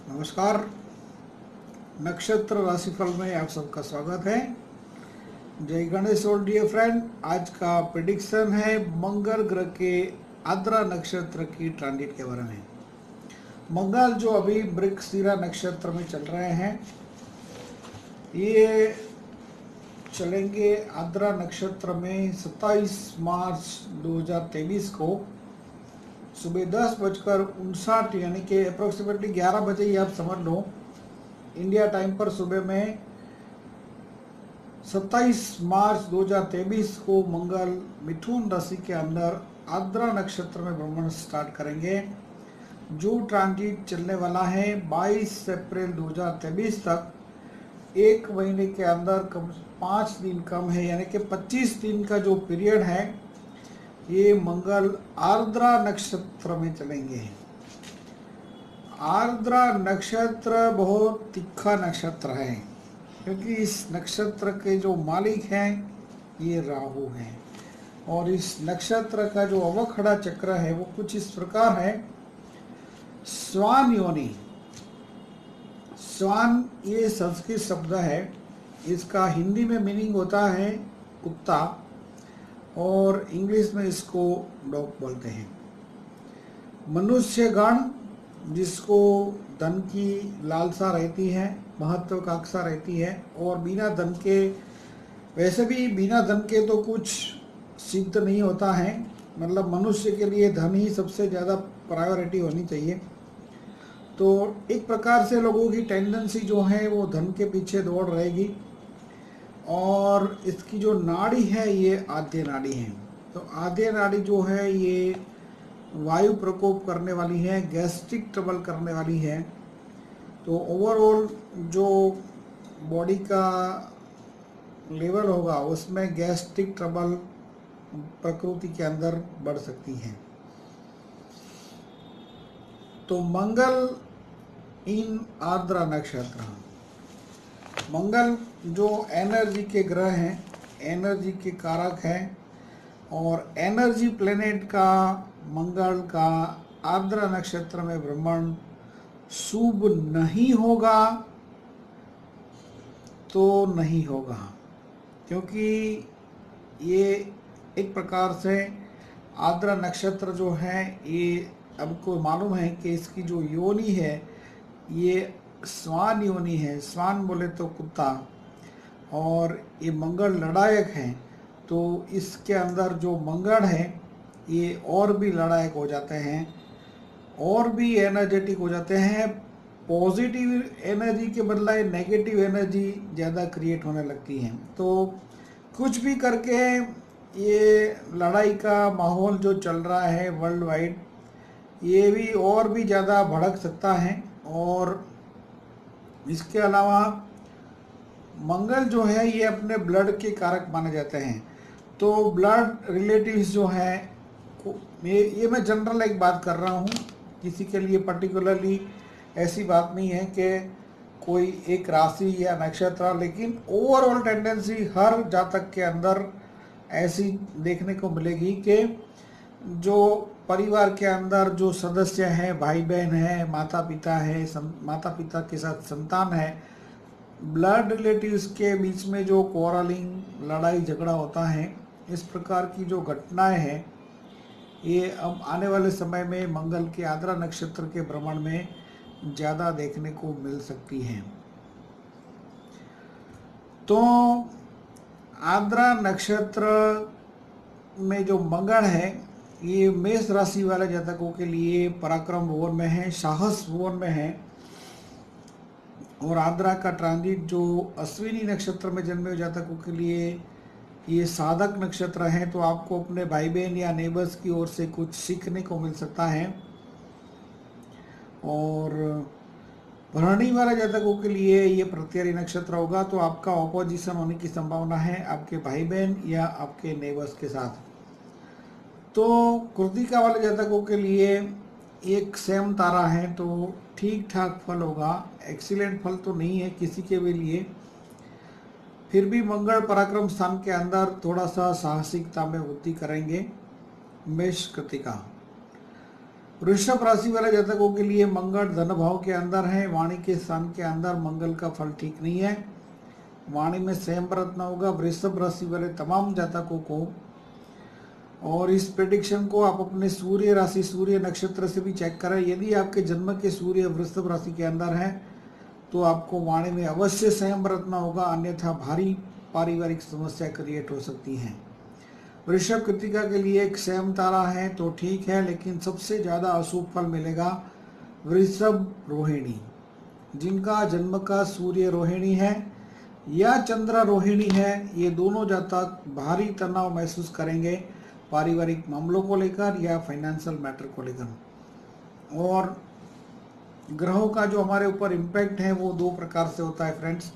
नमस्कार। नक्षत्र राशिफल में आप सबका स्वागत है। जय गणेश और डियर फ्रेंड, आज का प्रेडिक्शन है मंगल ग्रह के आद्रा नक्षत्र की ट्रांजिट के बारे में। मंगल जो अभी मृगशिरा नक्षत्र में चल रहे हैं, ये चलेंगे आद्रा नक्षत्र में 27 मार्च 2023 को सुबह 10:59 यानी कि अप्रोक्सीमेटली 11 बजे ही आप समझ लो इंडिया टाइम पर सुबह में 27 मार्च 2023 को मंगल मिथुन राशि के अंदर आद्रा नक्षत्र में भ्रमण स्टार्ट करेंगे। जो ट्रांजिट चलने वाला है 22 अप्रैल 2023 तक, एक महीने के अंदर कम 5 दिन कम है, यानी कि 25 दिन का जो पीरियड है, ये मंगल आर्द्रा नक्षत्र में चलेंगे। आर्द्रा नक्षत्र बहुत तीखा नक्षत्र है, क्योंकि इस नक्षत्र के जो मालिक हैं ये राहु हैं, और इस नक्षत्र का जो अवखड़ा चक्र है वो कुछ इस प्रकार है। स्वान योनि, स्वान ये संस्कृत शब्द है, इसका हिंदी में मीनिंग होता है कुत्ता, और इंग्लिश में इसको डॉग बोलते हैं। मनुष्यगण जिसको धन की लालसा रहती है, महत्वाकांक्षा रहती है, और बिना धन के, वैसे भी बिना धन के तो कुछ सिद्ध नहीं होता है, मतलब मनुष्य के लिए धन ही सबसे ज़्यादा प्रायोरिटी होनी चाहिए। तो एक प्रकार से लोगों की टेंडेंसी जो है वो धन के पीछे दौड़ रहेगी, और इसकी जो नाड़ी है ये आद्य नाड़ी है। तो आद्य नाड़ी जो है ये वायु प्रकोप करने वाली है, गैस्ट्रिक ट्रबल करने वाली है। तो ओवरऑल जो बॉडी का लेवल होगा उसमें गैस्ट्रिक ट्रबल प्रकृति के अंदर बढ़ सकती है। तो मंगल इन आर्द्रा नक्षत्र, मंगल जो एनर्जी के ग्रह हैं, एनर्जी के कारक हैं, और एनर्जी प्लेनेट का मंगल का आर्द्रा नक्षत्र में भ्रमण शुभ नहीं होगा तो नहीं होगा, क्योंकि ये एक प्रकार से आर्द्रा नक्षत्र जो है ये आपको मालूम है कि इसकी जो योनि है ये स्वान योनि है। स्वान बोले तो कुत्ता, और ये मंगल लड़ायक है, तो इसके अंदर जो मंगल है ये और भी लड़ायक हो जाते हैं, और भी एनर्जेटिक हो जाते हैं। पॉजिटिव एनर्जी के बदले नेगेटिव एनर्जी ज़्यादा क्रिएट होने लगती है। तो कुछ भी करके ये लड़ाई का माहौल जो चल रहा है वर्ल्ड वाइड, ये भी और भी ज़्यादा भड़क सकता है। और इसके अलावा मंगल जो है ये अपने ब्लड के कारक माने जाते हैं। तो ब्लड रिलेटिव्स जो हैं, ये मैं जनरल एक बात कर रहा हूँ, किसी के लिए पर्टिकुलरली ऐसी बात नहीं है कि कोई एक राशि या नक्षत्र, लेकिन ओवरऑल टेंडेंसी हर जातक के अंदर ऐसी देखने को मिलेगी कि जो परिवार के अंदर जो सदस्य हैं, भाई बहन है, माता पिता है, माता पिता के साथ संतान है, ब्लड रिलेटिव्स के बीच में जो क्वारलिंग, लड़ाई झगड़ा होता है, इस प्रकार की जो घटनाएं हैं ये अब आने वाले समय में मंगल के आद्रा नक्षत्र के भ्रमण में ज़्यादा देखने को मिल सकती हैं। तो आद्रा नक्षत्र में जो मंगल है ये मेष राशि वाले जातकों के लिए पराक्रम भुवन में है, साहस भुवन में है। और आद्रा का ट्रांजिट जो अश्विनी नक्षत्र में जन्मे हुए जातकों के लिए ये साधक नक्षत्र है, तो आपको अपने भाई बहन या नेबर्स की ओर से कुछ सीखने को मिल सकता है। और भरणी वाले जातकों के लिए ये प्रत्ययी नक्षत्र होगा, तो आपका ऑपोजिशन होने की संभावना है आपके भाई बहन या आपके नेबर्स के साथ। तो कृतिका वाले जातकों के लिए एक सेम तारा है, तो ठीक ठाक फल होगा, एक्सीलेंट फल तो नहीं है किसी के भी लिए। फिर भी मंगल पराक्रम स्थान के अंदर थोड़ा सा साहसिकता में वृद्धि करेंगे मेष कृतिका। वृषभ राशि वाले जातकों के लिए मंगल धन भाव के अंदर है, वाणी के स्थान के अंदर मंगल का फल ठीक नहीं है। वाणी में संयम बरतना होगा वृषभ राशि वाले तमाम जातकों को। और इस प्रेडिक्शन को आप अपने सूर्य राशि सूर्य नक्षत्र से भी चेक करें। यदि आपके जन्म के सूर्य वृषभ राशि के अंदर है तो आपको वाणी में अवश्य संयम बरतना होगा, अन्यथा भारी पारिवारिक समस्या क्रिएट हो सकती हैं। वृषभ कृतिका के लिए एक संयम तारा है तो ठीक है, लेकिन सबसे ज़्यादा अशुभ फल मिलेगा वृषभ रोहिणी। जिनका जन्म का सूर्य रोहिणी है या चंद्र रोहिणी है, ये दोनों जातक भारी तनाव महसूस करेंगे पारिवारिक मामलों को लेकर या फाइनेंशियल मैटर को लेकर। और ग्रहों का जो हमारे ऊपर इम्पैक्ट है वो दो प्रकार से होता है फ्रेंड्स।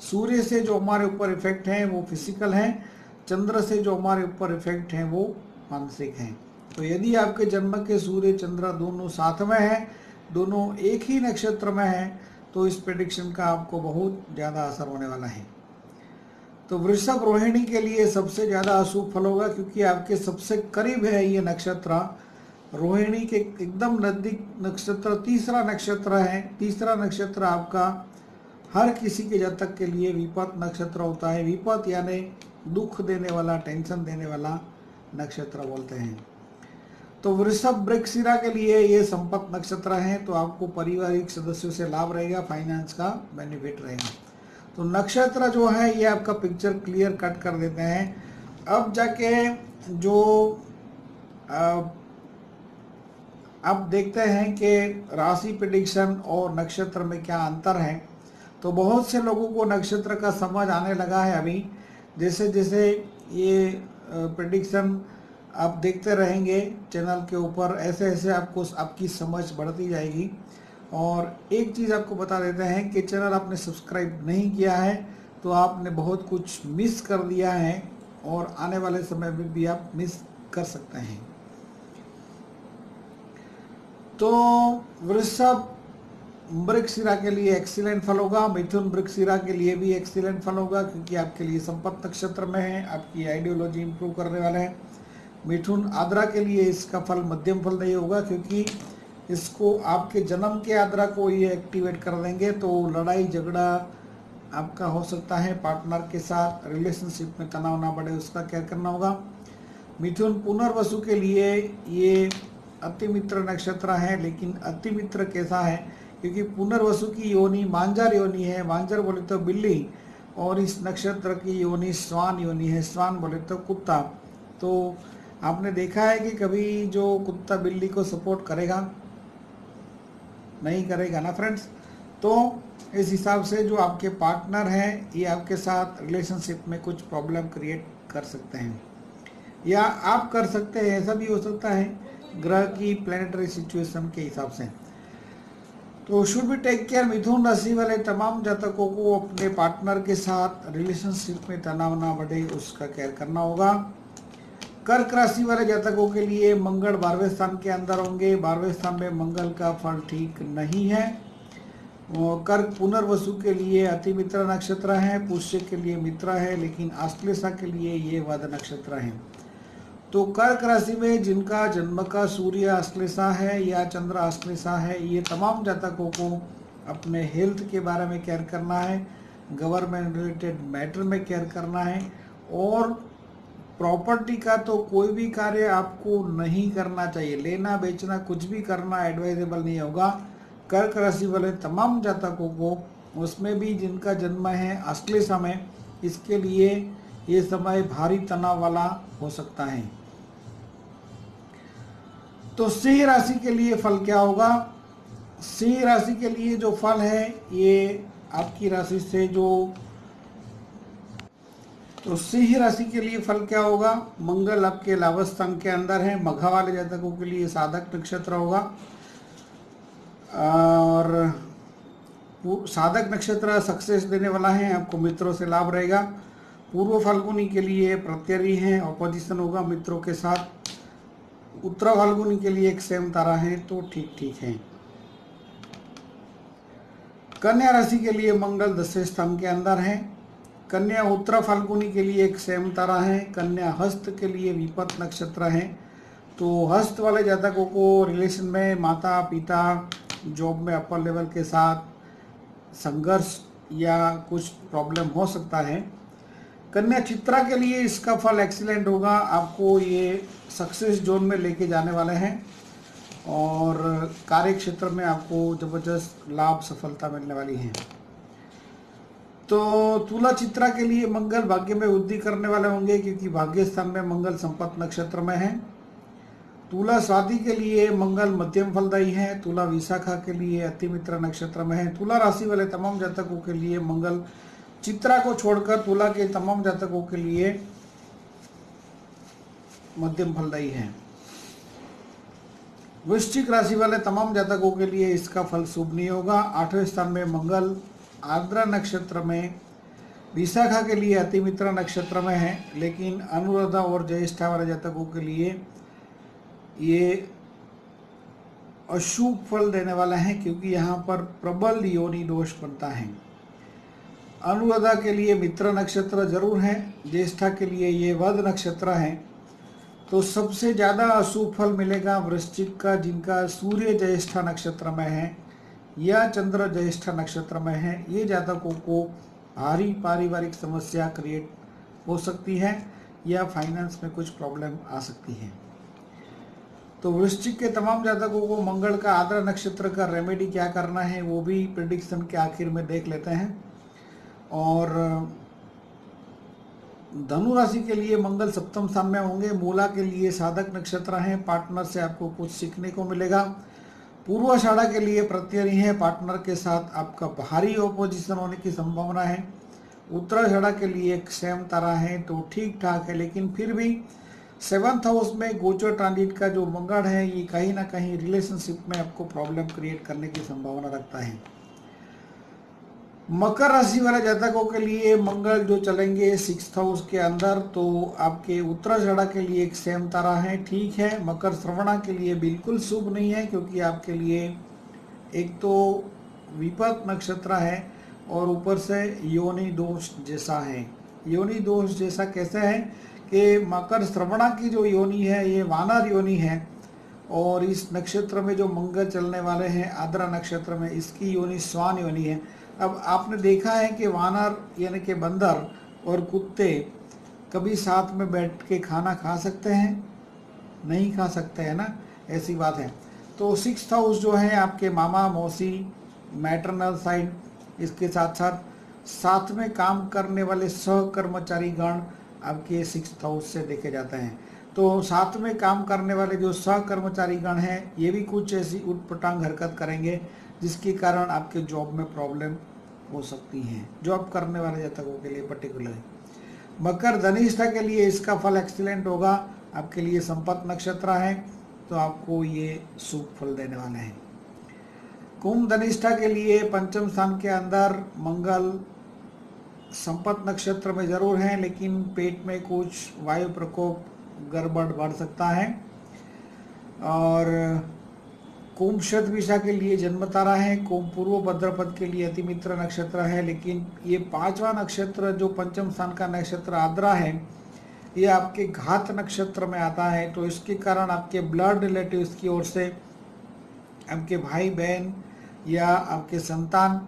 सूर्य से जो हमारे ऊपर इफेक्ट है वो फिजिकल है, चंद्र से जो हमारे ऊपर इफेक्ट है वो मानसिक है। तो यदि आपके जन्म के सूर्य चंद्र दोनों साथ में है, दोनों एक ही नक्षत्र में है, तो इस प्रेडिक्शन का आपको बहुत ज़्यादा असर होने वाला है। तो वृषभ रोहिणी के लिए सबसे ज़्यादा अशुभ फल होगा, क्योंकि आपके सबसे करीब है ये नक्षत्र। रोहिणी के एकदम नज़दीक नक्षत्र तीसरा नक्षत्र है। तीसरा नक्षत्र आपका हर किसी के जातक के लिए विपत नक्षत्र होता है। विपत यानी दुख देने वाला, टेंशन देने वाला नक्षत्र बोलते हैं। तो वृषभ मृगशिरा के लिए ये संपत नक्षत्र है, तो आपको पारिवारिक सदस्यों से लाभ रहेगा, फाइनेंस का बेनिफिट रहेगा। तो नक्षत्र जो है ये आपका पिक्चर क्लियर कट कर देते हैं। अब जाके जो अब देखते हैं कि राशि प्रेडिक्शन और नक्षत्र में क्या अंतर है। तो बहुत से लोगों को नक्षत्र का समझ आने लगा है अभी। जैसे जैसे ये प्रेडिक्शन आप देखते रहेंगे चैनल के ऊपर, ऐसे ऐसे आपको आपकी समझ बढ़ती जाएगी। और एक चीज़ आपको बता देते हैं कि चैनल आपने सब्सक्राइब नहीं किया है तो आपने बहुत कुछ मिस कर दिया है, और आने वाले समय में भी आप मिस कर सकते हैं। तो वृषभ मृगशिरा के लिए एक्सीलेंट फल होगा, मिथुन मृगशिरा के लिए भी एक्सीलेंट फल होगा, क्योंकि आपके लिए संपत्ति नक्षत्र में है, आपकी आइडियोलॉजी इंप्रूव करने वाले हैं। मिथुन आद्रा के लिए इसका फल मध्यम फल नहीं होगा, क्योंकि इसको आपके जन्म के आद्रा को ये एक्टिवेट कर देंगे, तो लड़ाई झगड़ा आपका हो सकता है पार्टनर के साथ, रिलेशनशिप में तनाव ना बढ़े उसका केयर करना होगा। मिथुन पुनर्वसु के लिए ये अतिमित्र नक्षत्र है, लेकिन अतिमित्र कैसा है, क्योंकि पुनर्वसु की योनि मांजर योनि है, मांजर बोले तो बिल्ली, और इस नक्षत्र की योनि स्वान योनि है, स्वान बोले तो कुत्ता। तो आपने देखा है कि कभी जो कुत्ता बिल्ली को सपोर्ट करेगा? नहीं करेगा ना फ्रेंड्स। तो इस हिसाब से जो आपके पार्टनर हैं ये आपके साथ रिलेशनशिप में कुछ प्रॉब्लम क्रिएट कर सकते हैं, या आप कर सकते हैं, ऐसा भी हो सकता है ग्रह की प्लैनेटरी सिचुएशन के हिसाब से। तो शुड बी टेक केयर। मिथुन राशि वाले तमाम जातकों को अपने पार्टनर के साथ रिलेशनशिप में तनाव ना बढ़े उसका केयर करना होगा। कर्क राशि वाले जातकों के लिए मंगल 12वें स्थान के अंदर होंगे। 12वें स्थान में मंगल का फल ठीक नहीं है। कर्क पुनर्वसु के लिए अतिमित्र नक्षत्र है, पुष्य के लिए मित्र है, लेकिन आश्लेषा के लिए ये वध नक्षत्र है। तो कर्क राशि में जिनका जन्म का सूर्य आश्लेषा है या चंद्र आश्लेषा है, ये तमाम जातकों को अपने हेल्थ के बारे में केयर करना है, गवर्नमेंट रिलेटेड मैटर में केयर करना है, और प्रॉपर्टी का तो कोई भी कार्य आपको नहीं करना चाहिए। लेना बेचना कुछ भी करना एडवाइजेबल नहीं होगा। कर्क राशि वाले तमाम जातकों को, उसमें भी जिनका जन्म है आश्लेषा में, इसके लिए ये समय भारी तनाव वाला हो सकता है। तो सिंह राशि के लिए फल क्या होगा? सिंह राशि के लिए जो फल है ये आपकी राशि से तो सिंह राशि के लिए फल क्या होगा? मंगल आपके लाभ स्थान के अंदर है। मघा वाले जातकों के लिए साधक नक्षत्र होगा, और साधक नक्षत्र सक्सेस देने वाला है, आपको मित्रों से लाभ रहेगा। पूर्व फाल्गुनी के लिए प्रत्यरी है, ऑपोजिशन होगा मित्रों के साथ। उत्तर फाल्गुनी के लिए एक सेम तारा है, तो ठीक ठीक है। कन्या राशि के लिए मंगल 10वें स्थान के अंदर है। कन्या उत्तर फाल्गुनी के लिए एक सेम तारा है। कन्या हस्त के लिए विपत नक्षत्र है। तो हस्त वाले जातकों को रिलेशन में माता पिता, जॉब में अपर लेवल के साथ संघर्ष या कुछ प्रॉब्लम हो सकता है। कन्या चित्रा के लिए इसका फल एक्सीलेंट होगा, आपको ये सक्सेस जोन में लेके जाने वाले हैं और कार्य क्षेत्र में आपको जबरदस्त लाभ सफलता मिलने वाली है। तो तुला चित्रा के लिए मंगल भाग्य में वृद्धि करने वाले होंगे, क्योंकि भाग्य स्थान में मंगल संपत्ति नक्षत्र में है। तुला स्वाति के लिए मंगल मध्यम फलदायी है। तुला विशाखा के लिए अति मित्र नक्षत्र में है। तुला राशि वाले तमाम जातकों के लिए मंगल चित्रा को छोड़कर तुला के तमाम जातकों के लिए मध्यम फलदायी है। वृश्चिक राशि वाले तमाम जातकों के लिए इसका फल शुभ नहीं होगा। 8वें स्थान में मंगल आर्द्रा नक्षत्र में विशाखा के लिए अति मित्र नक्षत्र में है, लेकिन अनुराधा और ज्येष्ठा वाले जातकों के लिए ये अशुभ फल देने वाला है, क्योंकि यहाँ पर प्रबल योनि दोष बनता है। अनुराधा के लिए मित्र नक्षत्र जरूर है, ज्येष्ठा के लिए ये वध नक्षत्र है। तो सबसे ज़्यादा अशुभ फल मिलेगा वृश्चिक का, जिनका सूर्य ज्येष्ठा नक्षत्र में है या चंद्र ज्येष्ठा नक्षत्र में है। ये जातकों को भारी पारिवारिक समस्या क्रिएट हो सकती है या फाइनेंस में कुछ प्रॉब्लम आ सकती है। तो वृश्चिक के तमाम जातकों को मंगल का आद्रा नक्षत्र का रेमेडी क्या करना है वो भी प्रेडिक्शन के आखिर में देख लेते हैं। और धनु राशि के लिए मंगल सप्तम स्थान में होंगे। मूला के लिए साधक नक्षत्र हैं, पार्टनर से आपको कुछ सीखने को मिलेगा। पूर्वाषाढ़ा के लिए प्रत्ययी है, पार्टनर के साथ आपका भारी ऑपोजिशन होने की संभावना है। उत्तराषाढ़ा के लिए एक सेम तारा है, तो ठीक ठाक है, लेकिन फिर भी 7th हाउस में गोचर ट्रांजिट का जो मंगल है ये कहीं ना कहीं रिलेशनशिप में आपको प्रॉब्लम क्रिएट करने की संभावना रखता है। मकर राशि वाले जातकों के लिए मंगल जो चलेंगे 6th हाउस के अंदर, तो आपके उत्तराषाढ़ा के लिए एक सेम तारा है, ठीक है। मकर श्रवणा के लिए बिल्कुल शुभ नहीं है, क्योंकि आपके लिए एक तो विपत नक्षत्र है और ऊपर से योनि दोष जैसा है। योनि दोष जैसा कैसे है कि मकर श्रवणा की जो योनि है ये वानर योनि है, और इस नक्षत्र में जो मंगल चलने वाले हैं आद्रा नक्षत्र में, इसकी योनि स्वान योनि है। अब आपने देखा है कि वानर यानी कि बंदर और कुत्ते कभी साथ में बैठ के खाना खा सकते हैं? नहीं खा सकते हैं ना, ऐसी बात है। तो 6th हाउस जो है आपके मामा मौसी मैटरनल साइड, इसके साथ साथ में काम करने वाले सहकर्मचारी गण आपके 6th हाउस से देखे जाते हैं। तो साथ में काम करने वाले जो सहकर्मचारी गण हैं ये भी कुछ ऐसी उटपटांग हरकत करेंगे जिसके कारण आपके जॉब में प्रॉब्लम हो सकती है, जॉब करने वाले जातकों के लिए पर्टिकुलर। मकर धनिष्ठा के लिए इसका फल एक्सीलेंट होगा, आपके लिए संपत्ति नक्षत्र है, तो आपको ये शुभ फल देने वाले हैं। कुंभ धनिष्ठा के लिए पंचम स्थान के अंदर मंगल संपत्ति नक्षत्र में जरूर है, लेकिन पेट में कुछ वायु प्रकोप गड़बड़ बढ़ सकता है। और कुंभ शतभिषा के लिए जन्म तारा है। कुंभ पूर्व भद्रपद के लिए अतिमित्र नक्षत्र है, लेकिन ये 5वां नक्षत्र जो पंचम स्थान का नक्षत्र आद्रा है ये आपके घात नक्षत्र में आता है, तो इसके कारण आपके ब्लड रिलेटिव्स की ओर से आपके भाई बहन या आपके संतान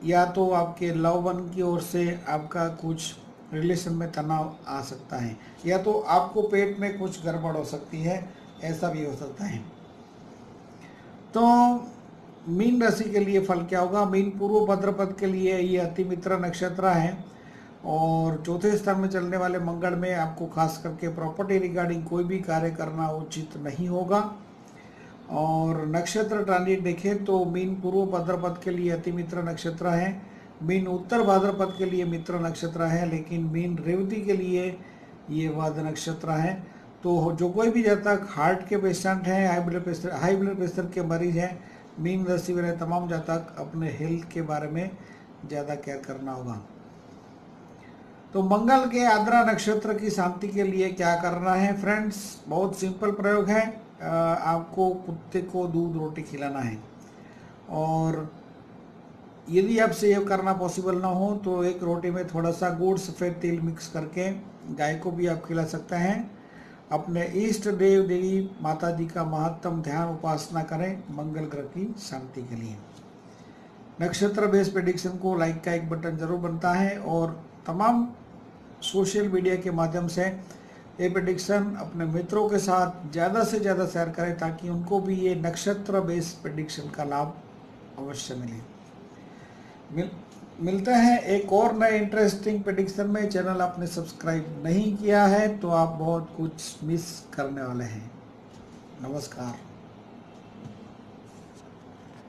या तो आपके लव वन की ओर से आपका कुछ रिलेशन में तनाव आ सकता है, या तो आपको पेट में कुछ गड़बड़ हो सकती है, ऐसा भी हो सकता है। तो मीन राशि के लिए फल क्या होगा? मीन पूर्व भद्रपद के लिए ये अतिमित्र नक्षत्र है और चौथे स्थान में चलने वाले मंगल में आपको खास करके प्रॉपर्टी रिगार्डिंग कोई भी कार्य करना उचित नहीं होगा। और नक्षत्र ट्रांजिट देखें तो मीन पूर्व भाद्रपद के लिए अतिमित्र नक्षत्र है, मीन उत्तर भाद्रपद के लिए मित्र नक्षत्र है, लेकिन मीन रेवती के लिए ये वध नक्षत्र है। तो जो कोई भी जातक हार्ट के पेशेंट हैं, हाई ब्लड प्रेशर के मरीज हैं, मीन राशि वाले तमाम जातक अपने हेल्थ के बारे में ज़्यादा केयर करना होगा। तो मंगल के आद्रा नक्षत्र की शांति के लिए क्या करना है फ्रेंड्स? बहुत सिंपल प्रयोग है, आपको कुत्ते को दूध रोटी खिलाना है, और यदि आपसे ये करना पॉसिबल ना हो तो एक रोटी में थोड़ा सा गुड़ सफ़ेद तिल मिक्स करके गाय को भी आप खिला सकते हैं। अपने इष्ट देव देवी माता जी का महत्तम ध्यान उपासना करें मंगल ग्रह की शांति के लिए। नक्षत्र बेस प्रेडिक्शन को लाइक का एक बटन जरूर बनता है और तमाम सोशल मीडिया के माध्यम से ये प्रेडिक्शन अपने मित्रों के साथ ज़्यादा से ज़्यादा शेयर करें ताकि उनको भी ये नक्षत्र बेस प्रेडिक्शन का लाभ अवश्य मिले। मिलते हैं एक और नए इंटरेस्टिंग प्रेडिक्शन में। चैनल आपने सब्सक्राइब नहीं किया है तो आप बहुत कुछ मिस करने वाले हैं। नमस्कार।